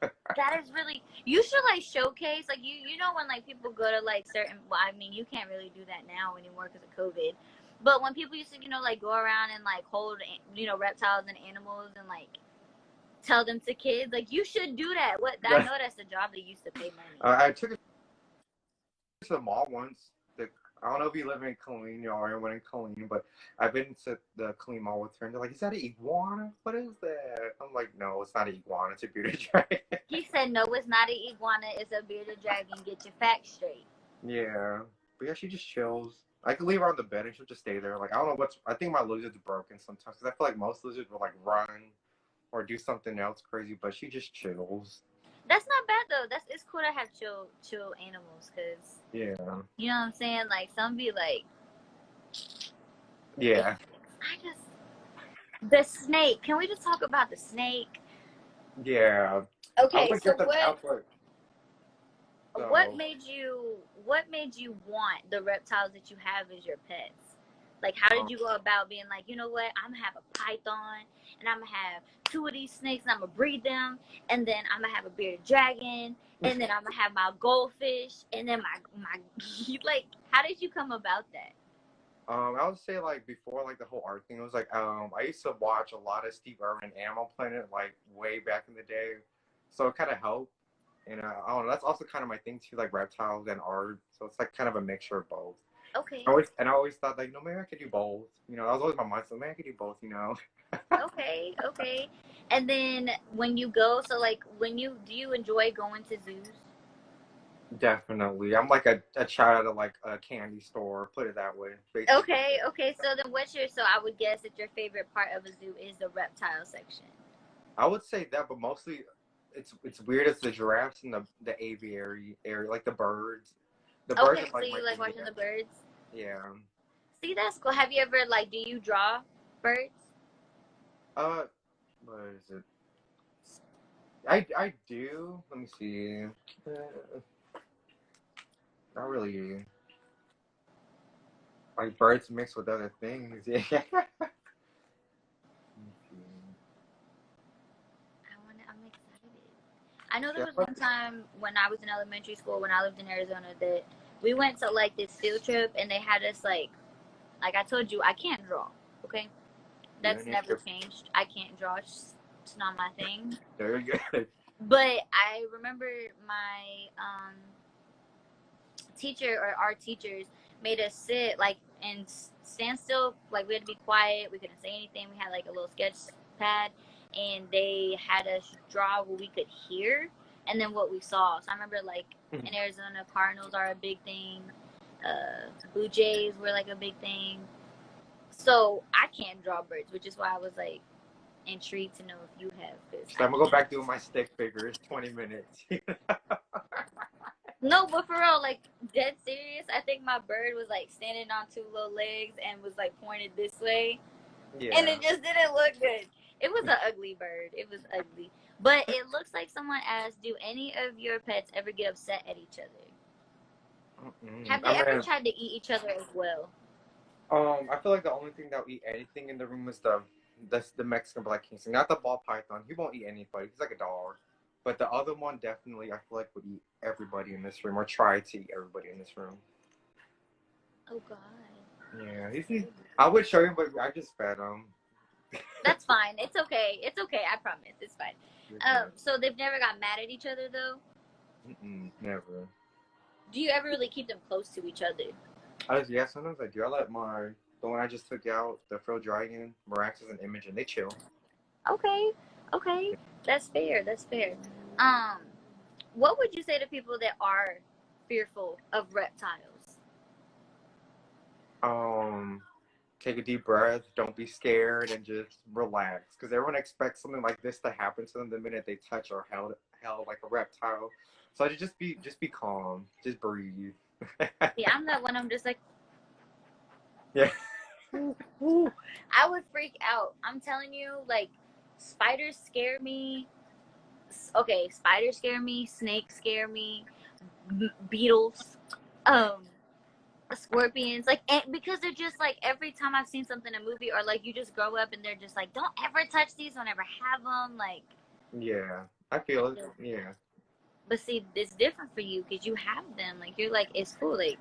That is really. You should like showcase like you know when like people go to like certain. Well, I mean you can't really do that now anymore because of COVID. But when people used to like go around and like hold reptiles and animals and like tell them to kids, like you should do that. What I know that's a job they used to pay money. I took it to the mall once. I don't know if you live in Killeen or anyone in Killeen, but I've been to the Killeen Mall with her, and they're like, "Is that an iguana? What is that?" I'm like, "No, it's not an iguana. It's a bearded dragon." He said, "No, it's not an iguana. It's a bearded dragon. Get your facts straight." Yeah, but yeah, she just chills. I could leave her on the bed and she'll just stay there. Like I don't know I think my lizard's broken sometimes because I feel like most lizards will like run or do something else crazy, but she just chills. That's not bad though. It's cool to have chill animals because yeah, you know what I'm saying. Like some be like, yeah. The snake. Can we just talk about the snake? Yeah. Okay, so what made you want the reptiles that you have as your pets? Like, how did you go about being like, you know what, I'm gonna have a python, and I'm gonna have 2 of these snakes, and I'm gonna breed them, and then I'm gonna have a bearded dragon, and then I'm gonna have my goldfish, and then my like, how did you come about that? I would say like before like the whole art thing, it was like I used to watch a lot of Steve Irwin and Animal Planet like way back in the day, so it kind of helped. And I don't know, that's also kind of my thing too, like reptiles and art. So it's like kind of a mixture of both. Okay. I always thought like, no, maybe I could do both. That was always my mindset. Maybe I could do both. Okay. And then when you go, so like do you enjoy going to zoos? Definitely. I'm like a child out of like a candy store, put it that way. Basically. Okay. So then so I would guess that your favorite part of a zoo is the reptile section. I would say that, but mostly it's weird as the giraffes and the aviary area, like the birds. The birds Okay, are, like, so you like watching the birds? Yeah. See, that's cool. Have you ever do you draw birds? What is it? I do. Let me see. Not really. Like birds mixed with other things. Yeah. I'm excited. I know there was one time when I was in elementary school, when I lived in Arizona, that we went to like this field trip, and they had us like I told you, I can't draw. Okay, that's never changed. I can't draw. It's not my thing. Very good. But I remember my teacher or our teachers made us sit like and stand still. Like we had to be quiet. We couldn't say anything. We had like a little sketch pad, and they had us draw what we could hear and then what we saw. So I remember like in Arizona, cardinals are a big thing. Blue jays were like a big thing. So I can't draw birds, which is why I was like intrigued to know if you have. So I'm gonna go back doing my stick figures. 20 minutes. No, but for real, like dead serious. I think my bird was like standing on 2 little legs and was like pointed this way, and it just didn't look good. It was an ugly bird. It was ugly, but it looks like someone asked, "Do any of your pets ever get upset at each other? Have they ever tried to eat each other as well?" I feel like the only thing that will eat anything in the room is the Mexican black king snake, not the ball python. He won't eat anybody. He's like a dog. But the other one definitely, I feel like, would eat everybody in this room or try to eat everybody in this room. Oh God. Yeah, I would show you, but I just fed him. That's fine. It's okay. It's okay. I promise. It's fine. So they've never got mad at each other though? Never. Do you ever really keep them close to each other? Yeah, sometimes I do. I let the one I just took out, the Fro Dragon, Mirax as an image, and they chill. Okay. That's fair. What would you say to people that are fearful of reptiles? Take a deep breath. Don't be scared, and just relax. Because everyone expects something like this to happen to them the minute they touch or held like a reptile. So just be calm. Just breathe. Yeah, I'm that one. I'm just like, yeah. I would freak out. I'm telling you, like, spiders scare me. Okay, spiders scare me. Snakes scare me. Beetles. scorpions, like, and because they're just like, every time I've seen something in a movie, or like you just grow up and they're just like, don't ever touch these, don't ever have them, like. Yeah, I feel it. Yeah. But see, it's different for you because you have them. Like, you're like, it's cool. Like,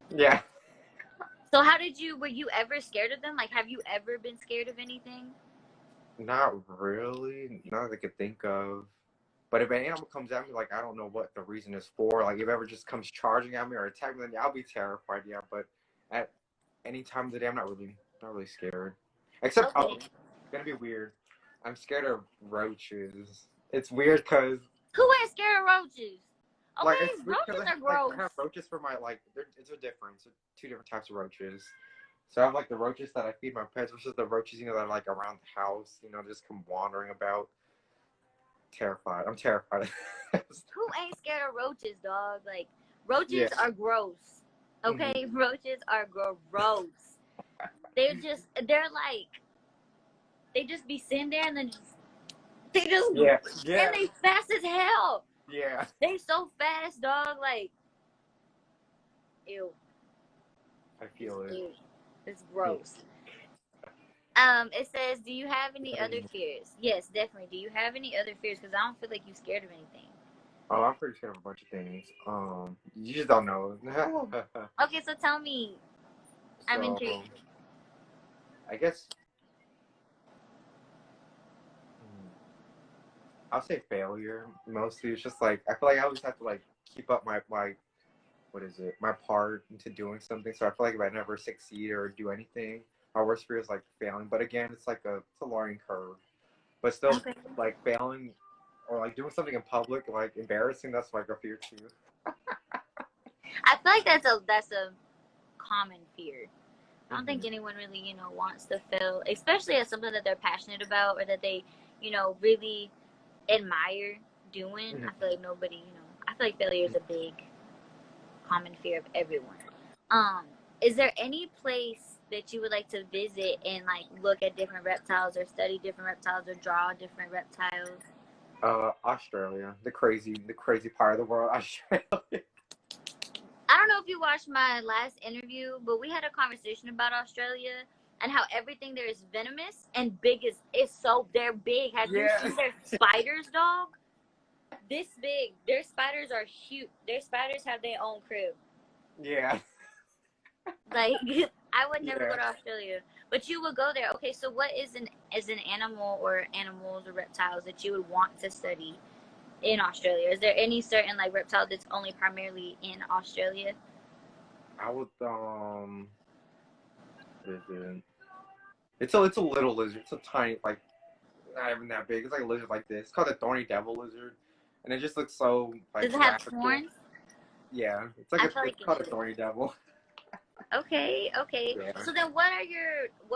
Yeah. so were you ever scared of them? Like, have you ever been scared of anything? Not really. Not that I could think of. But if an animal comes at me, like, I don't know what the reason is for. Like, if it ever just comes charging at me or attacking me, then I'll be terrified. Yeah, but at any time of the day, I'm not really scared. Except, Okay. it's gonna be weird. I'm scared of roaches. It's weird because, Who ain't scared of roaches? Okay, like, it's weird roaches because are gross. I have roaches for my, like, it's a difference. Two different types of roaches. So I have, like, the roaches that I feed my pets versus the roaches, that are, like, around the house, just come wandering about. Terrified. I'm terrified. Who ain't scared of roaches, dog? Like, roaches Yeah. are gross. Okay? Mm-hmm. Roaches are gross. They're like, they just be sitting there and then Yeah. and they fast as hell. Yeah. They so fast, dog. Like, ew. I feel it. Ew. It's gross. It says, do you have any other fears? Yes, definitely. Do you have any other fears? Because I don't feel like you're scared of anything. Oh, I'm pretty scared of a bunch of things. You just don't know. Okay, so tell me. I'm intrigued. I guess I'll say failure mostly. It's just like I feel like I always have to like keep up my my part into doing something. So I feel like if I never succeed or do anything, my worst fear is like failing. But again, it's a learning curve. But still, Okay. like failing or like doing something in public, like embarrassing, that's like a fear too. I feel like that's a common fear. I don't think anyone really, wants to fail, especially as something that they're passionate about or that they, really admire doing. I feel like nobody, I feel like failure is a big common fear of everyone. Is there any place that you would like to visit and like look at different reptiles or study different reptiles or draw different reptiles? Australia, the crazy part of the world, Australia. I don't know if you watched my last interview, but we had a conversation about Australia and how everything there is venomous and big. They're big. Have you seen their spiders, dog? This big. Their spiders are huge. Their spiders have their own crib. Yeah. Like, I would never go to Australia, but you would go there. Okay, so what is an animal or animals or reptiles that you would want to study in Australia? Is there any certain like reptile that's only primarily in Australia? I would it's a little lizard. It's a tiny, like, not even that big. It's like a lizard like this. It's called a thorny devil lizard, and it just looks so like. Does it have horns? Yeah, it's called a thorny devil. Okay. Yeah. So then, what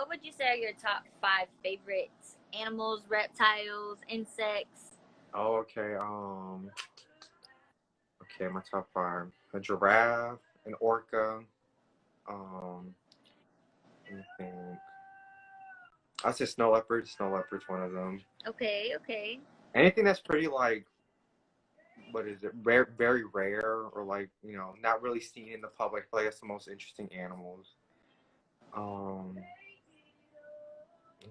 would you say are your top 5 favorite animals, reptiles, insects? Oh, okay. Okay, my top 5: a giraffe, an orca. Let me think. I'll say snow leopard. Snow leopard's one of them. Okay. Anything that's pretty like, what is it? Rare, very rare, or like not really seen in the public. I feel like that's the most interesting animals. Let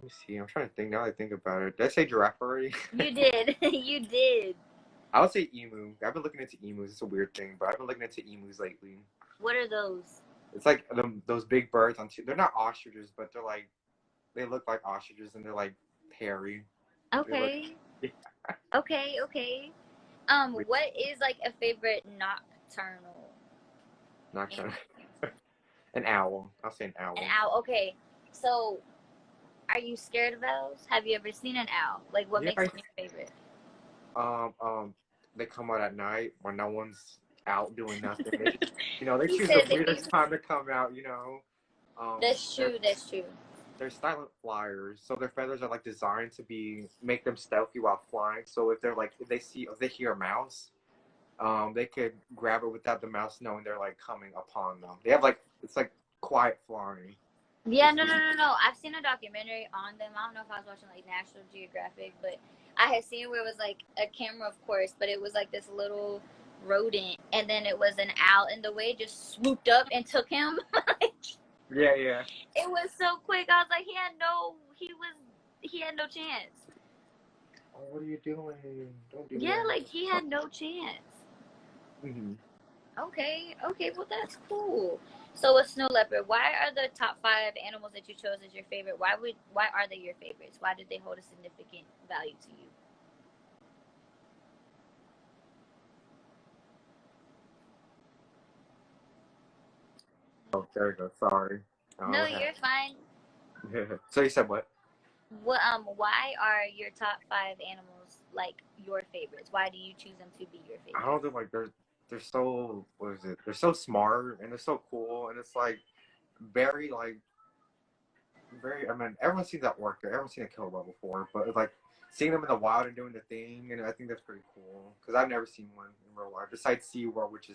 me see. I'm trying to think now that I think about it. Did I say giraffe already? You did. You did. I would say emu. I've been looking into emus. It's a weird thing, but I've been looking into emus lately. What are those? It's like those big birds on. They're not ostriches, but they look like ostriches, and they're like hairy. Okay. Okay. What is like a favorite nocturnal? Nocturnal. An owl. I'll say an owl. An owl. Okay. So, are you scared of owls? Have you ever seen an owl? Like, what makes them your favorite? They come out at night when no one's out doing nothing. They choose the weirdest time to come out. That's true. They're silent flyers, so their feathers are like designed to make them stealthy while flying. So if they hear a mouse, they could grab it without the mouse knowing they're like coming upon them. They have it's like quiet flying. Yeah, no. I've seen a documentary on them. I don't know if I was watching like National Geographic, but I had seen where it was like a camera, of course, but it was like this little rodent, and then it was an owl, and the way it just swooped up and took him. Yeah. It was so quick. I was like, he had no chance. Oh, what are you doing? Don't do Yeah, that. like he had no chance. Okay, well that's cool. So a snow leopard, why are the top 5 animals that you chose as your favorite? Why are they your favorites? Why did they hold a significant value to you? Oh, there we go. Sorry. No, you're fine. So you said what? Why are your top 5 animals like your favorites? Why do you choose them to be your favorite? I don't know, like they're so, what is it? They're so smart and they're so cool, and it's like very like very. I mean, everyone's seen that work. Everyone's seen a killer before, but it's like seeing them in the wild and doing the thing, and I think that's pretty cool because I've never seen one in real life besides SeaWorld, which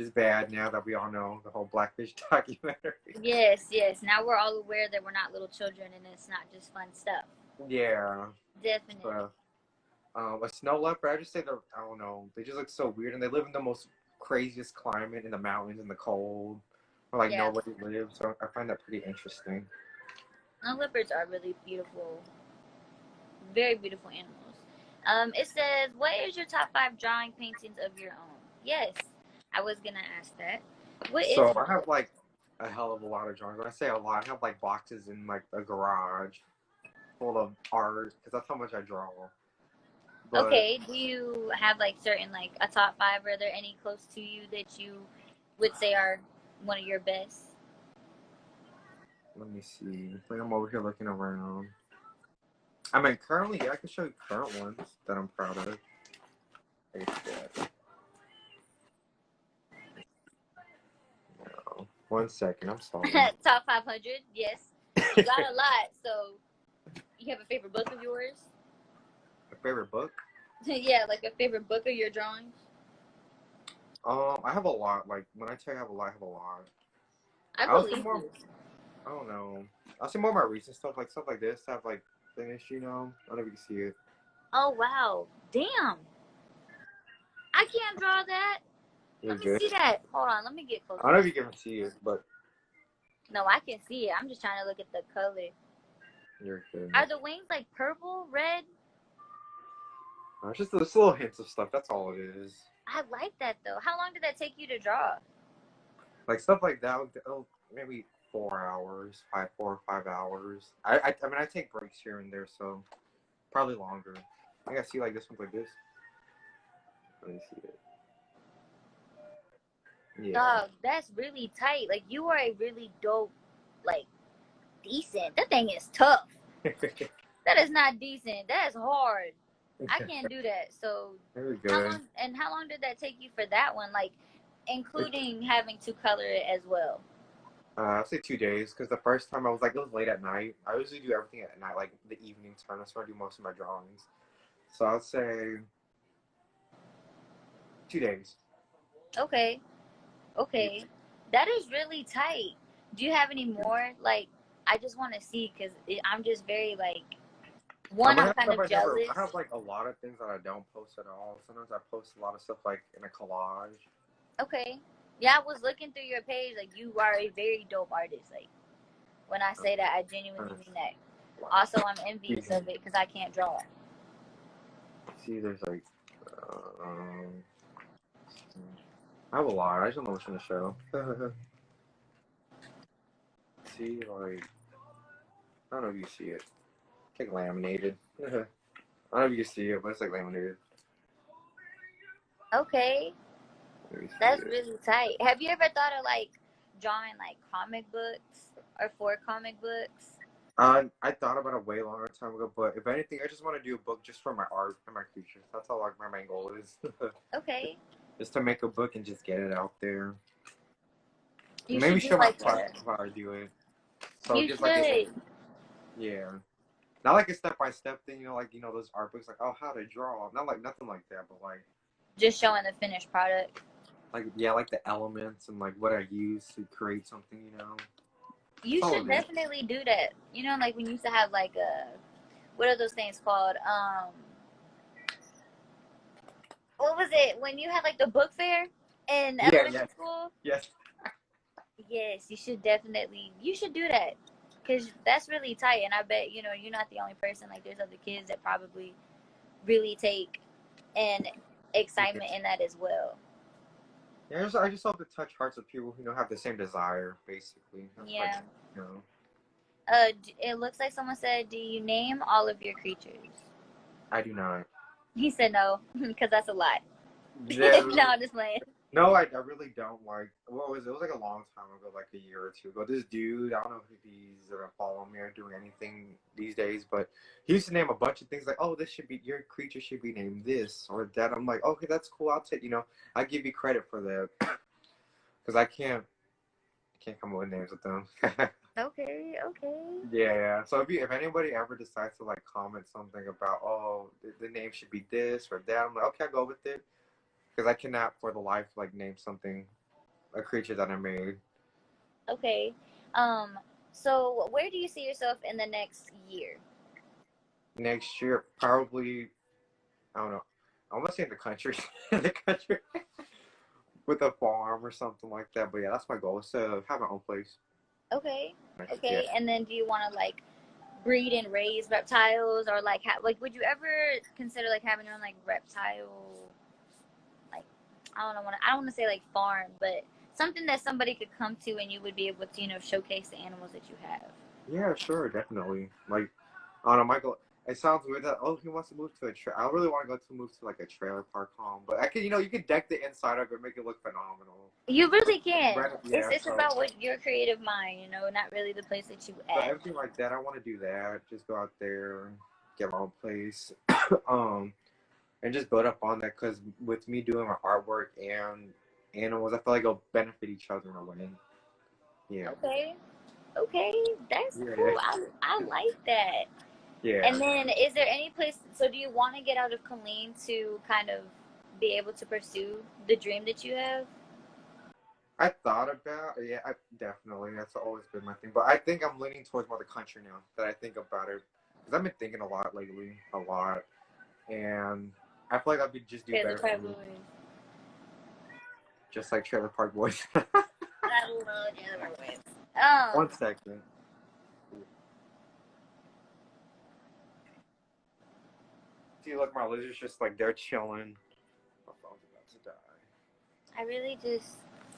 is bad now that we all know the whole Blackfish documentary. Yes. Now we're all aware that we're not little children and it's not just fun stuff. Yeah. Definitely. A snow leopard, I just say I don't know, they just look so weird, and they live in the most craziest climate in the mountains in the cold, where like nobody lives. So I find that pretty interesting. Snow leopards are really beautiful, very beautiful animals. It says, what is your top 5 drawing paintings of your own? Yes, I was gonna ask that. So I have like a hell of a lot of drawings. When I say a lot, I have like boxes in like a garage full of art because that's how much I draw. But, okay, do you have like certain like a top 5? Are there any close to you that you would say are one of your best? let me see. I'm over here looking around. I mean, currently, yeah, I can show you current ones that I'm proud of. No. 1 second, I'm sorry. Top 500, yes. You got a lot, so you have a favorite book of yours? A favorite book? Yeah, like a favorite book of your drawings? I have a lot. Like, when I tell you I have a lot, I have a lot. I believe more, I don't know. I'll say more of my recent stuff, like stuff like this, have like finished, you know? I don't know if you can see it. Oh, wow. Damn. I can't draw that. You're Let me good. see that. Hold on, let me get closer. I don't know if you can see it, but... No, I can see it. I'm just trying to look at the color. You're good. Are the wings like purple, red? It's just little hints of stuff, that's all it is. I like that, though. How long did that take you to draw? Like, stuff like that, maybe 4 hours, 4 or 5 hours. I mean, I take breaks here and there, so probably longer. I think I see like this one's like this. Let me see it. Yeah. Dog, that's really tight. Like, you are a really dope, like, decent. That thing is tough. That is not decent. That is hard. I can't do that. So, how long did that take you for that one? Like, including having to color it as well? I'll say 2 days, because the first time I was like, it was late at night. I usually do everything at night, like the evening time. That's where I do most of my drawings. So I'll say 2 days. Okay. That is really tight. Do you have any more? Like, I just want to see, because I'm just very, like, I'm kind of jealous. I have like a lot of things that I don't post at all. Sometimes I post a lot of stuff like in a collage. Okay. Yeah, I was looking through your page. Like, you are a very dope artist. Like, when I say that, I genuinely mean that. Also, I'm envious of it because I can't draw. See, there's like, I have a lot. I just don't know which one to show. See, like, I don't know if you see it. It's like laminated. I don't know if you can see it, but it's like laminated. Okay. That's really tight. Have you ever thought of like drawing like comic books or for comic books? I thought about it way longer time ago, but if anything, I just want to do a book just for my art and my creatures. That's all like my main goal is. Okay. Just to make a book and just get it out there. You maybe show like my process of how I do it. So you just should. like yeah. Not like a step-by-step thing, you know, like, you know, those art books, like, oh, how to draw. Not like nothing like that, but like just showing the finished product. Like, yeah, like the elements and like what I use to create something, you know. You should definitely do that. You know, like when you used to have like what are those things called? what was it when you had like the book fair in Yeah, elementary yeah, school? yes. Yes, you should do that because that's really tight. And I bet you're not the only person. Like there's other kids that probably really take an excitement in that as well. Yeah, I just hope to touch hearts of people who have the same desire, basically. That's Yeah. like, you know. It looks like someone said, "Do you name all of your creatures?" I do not. He said no, because that's a lot. Yeah. No, I'm just playing. No, I really don't like. What was it? It was like a long time ago, like a year or two ago. This dude, I don't know if he's following me or doing anything these days, but he used to name a bunch of things like, "Oh, this should be your creature should be named this or that." I'm like, okay, that's cool. I'll take. I give you credit for that because I can't come up with names with them. Okay. Yeah. So if anybody ever decides to like comment something about, oh, the name should be this or that, I'm like, okay, I'll go with it because I cannot for the life like name something a creature that I made. Okay. So where do you see yourself in the next year? Next year, probably, I don't know. I want to say in the country, in the country, with a farm or something like that. But yeah, that's my goal is to have my own place. Okay. Yeah. And then do you want to like breed and raise reptiles, or like would you ever consider like having your own like reptile, like I don't want to say like farm, but something that somebody could come to and you would be able to showcase the animals that you have? Yeah, sure, definitely. Like, I don't know, Michael. It sounds weird that he wants to move to a I really want to go to move to like a trailer park home, but I can you can deck the inside of it, make it look phenomenal. You really can. Yeah, It's about what your creative mind, not really the place that you so at. everything like that, I want to do that. Just go out there, get my own place, and just build up on that. Because with me doing my artwork and animals, I feel like it'll benefit each other in a way. Yeah. Okay, that's cool. I like that. Yeah. And then, is there any place? So, do you want to get out of Colleen to kind of be able to pursue the dream that you have? I thought about definitely. That's always been my thing. But I think I'm leaning towards more the country now that I think about it. Because I've been thinking a lot lately. A lot. And I feel like I could just do better for me. Just like Trailer Park Boys. I love Trailer Park Boys. 1 second. See, look, my lizard's just like they're chilling. My phone's about to die.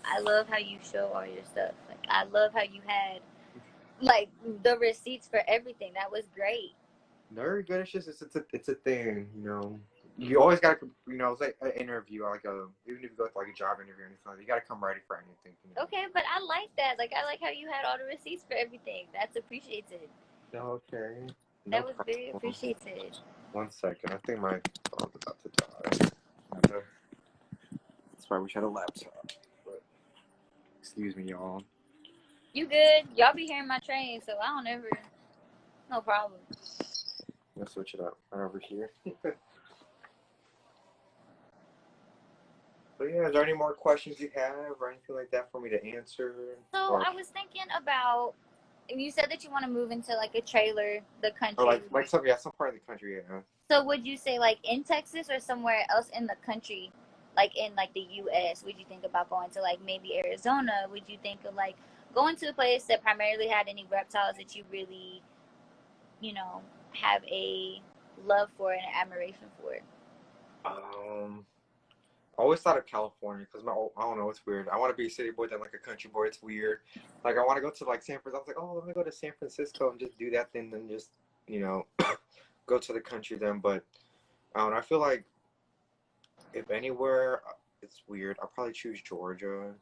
I love how you show all your stuff. Like, I love how you had, like, the receipts for everything. That was great. Very good. It's just, it's a thing, You always got to, it's like an interview, even if you go to like a job interview or anything, you got to come ready for anything. Okay, but I like that. Like, I like how you had all the receipts for everything. That's appreciated. Okay. That was very appreciated. 1 second. I think my phone's about to die. That's why we had a laptop. But, excuse me, y'all. You good? Y'all be hearing my train, so I don't ever. No problem. Let's switch it up right over here. But yeah, is there any more questions you have or anything like that for me to answer? So I was thinking about. You said that you want to move into like a trailer, the country. Or like some part of the country, yeah. So would you say like in Texas or somewhere else in the country, like in like the U.S.? Would you think about going to like maybe Arizona? Would you think of like going to a place that primarily had any reptiles that you really, have a love for and an admiration for? I always thought of California because I don't know, it's weird. I want to be a city boy, then like a country boy. It's weird. Like I want to go to like San Francisco. I was like, oh, let me go to San Francisco and just do that thing, then just go to the country then. But I don't know. I feel like if anywhere, it's weird. I'll probably choose Georgia.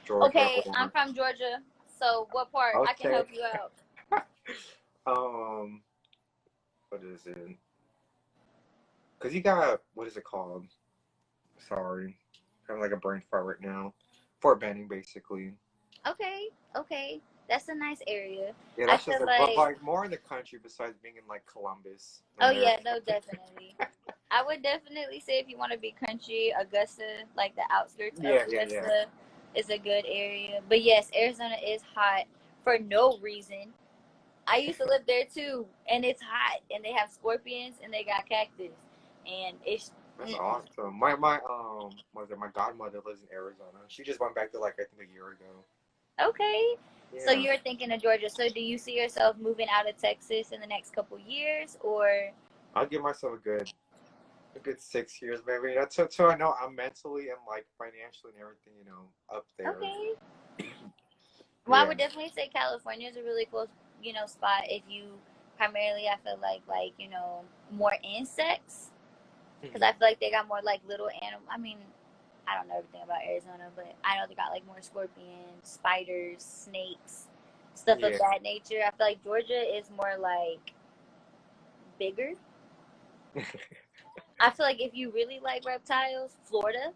Okay, I'm from Georgia. So what part? Okay. I can help you out. What is it? Because you got, what is it called? Sorry. I'm like a brain fart right now. Fort Benning, basically. Okay. That's a nice area. Yeah, that's just like more in the country besides being in like Columbus. Oh yeah, no, definitely. I would definitely say if you want to be country, Augusta, like the outskirts of Augusta, is a good area. But yes, Arizona is hot for no reason. I used to live there too, and it's hot, and they have scorpions, and they got cactus, and it's That's awesome. My my godmother lives in Arizona. She just went back to like I think a year ago. Okay. Yeah. So you're thinking of Georgia. So do you see yourself moving out of Texas in the next couple years, or? I'll give myself a good 6 years, maybe. That's so I know I'm mentally and like financially and everything, you know, up there. Okay. Well, I would definitely say California is a really cool, spot if you primarily, I feel like, more insects. Because I feel like they got more, like, little animals. I mean, I don't know everything about Arizona, but I know they got, like, more scorpions, spiders, snakes, stuff of that nature. I feel like Georgia is more, like, bigger. I feel like if you really like reptiles, Florida.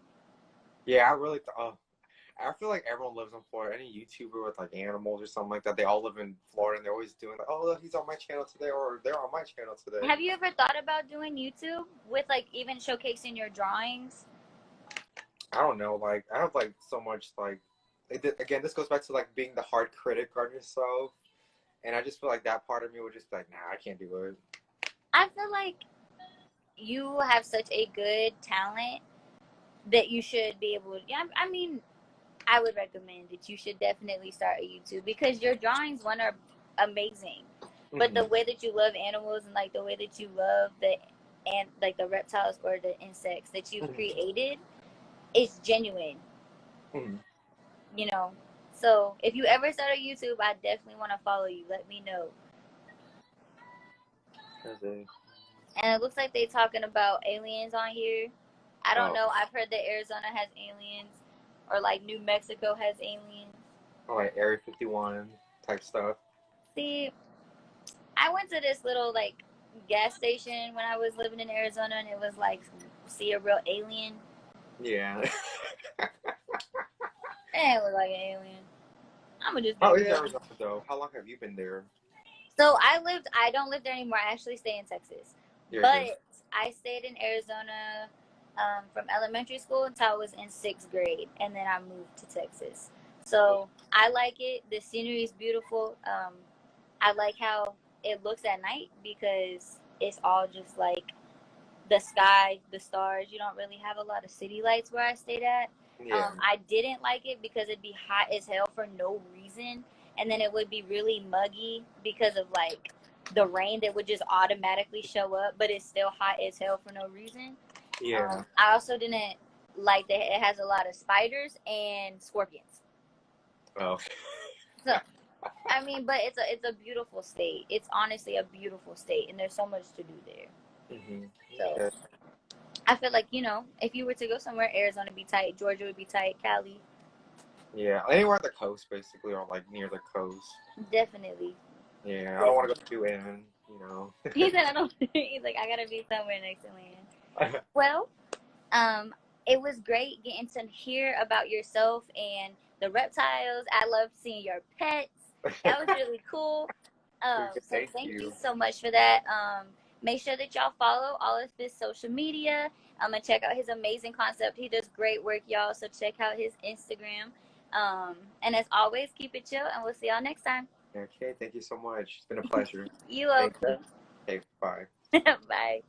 Yeah, I feel like everyone lives in Florida. Any YouTuber with like animals or something like that, they all live in Florida, and they're always doing like, oh, look, he's on my channel today, or they're on my channel today. Have you ever thought about doing YouTube with like even showcasing your drawings? I don't know, like I have like so much like, again, this goes back to like being the hard critic on yourself, and I just feel like that part of me would just be like, nah, I can't do it. I feel like you have such a good talent that you should be able to. Yeah, I mean, I would recommend that you should definitely start a YouTube because your drawings, one, are amazing, but the way that you love animals and like the way that you love like the reptiles or the insects that you've created is genuine. You know, so if you ever start a YouTube, I definitely want to follow you. Let me know. And it looks like they're talking about aliens on here. I don't know. I've heard that Arizona has aliens, or like New Mexico has aliens. Oh, like Area 51 type stuff. See, I went to this little like gas station when I was living in Arizona, and it was like, see a real alien. Yeah. It didn't look like an alien. I'm gonna just. How is Arizona though? How long have you been there? So I don't live there anymore. I actually stay in Texas. But I stayed in Arizona from elementary school until I was in 6th grade. And then I moved to Texas. So I like it. The scenery is beautiful. I like how it looks at night because it's all just like the sky, the stars. You don't really have a lot of city lights where I stayed at. Yeah. I didn't like it because it'd be hot as hell for no reason. And then it would be really muggy because of like the rain that would just automatically show up, but it's still hot as hell for no reason. Yeah. I also didn't like that it has a lot of spiders and scorpions. Oh. So, I mean, but it's a beautiful state. It's honestly a beautiful state, and there's so much to do there. So, I feel like, if you were to go somewhere, Arizona would be tight, Georgia would be tight, Cali. Yeah, anywhere on the coast, basically, or like near the coast. Definitely. Yeah, I don't want to go too in, He said, he's like, I gotta be somewhere next to land. Well, it was great getting to hear about yourself and the reptiles. I loved seeing your pets. That was really cool. So thank you so much for that. Make sure that y'all follow all of his social media. And check out his amazing concept. He does great work, y'all. So check out his Instagram. And as always, keep it chill, and we'll see y'all next time. Okay, thank you so much. It's been a pleasure. You welcome. Okay, bye. Bye.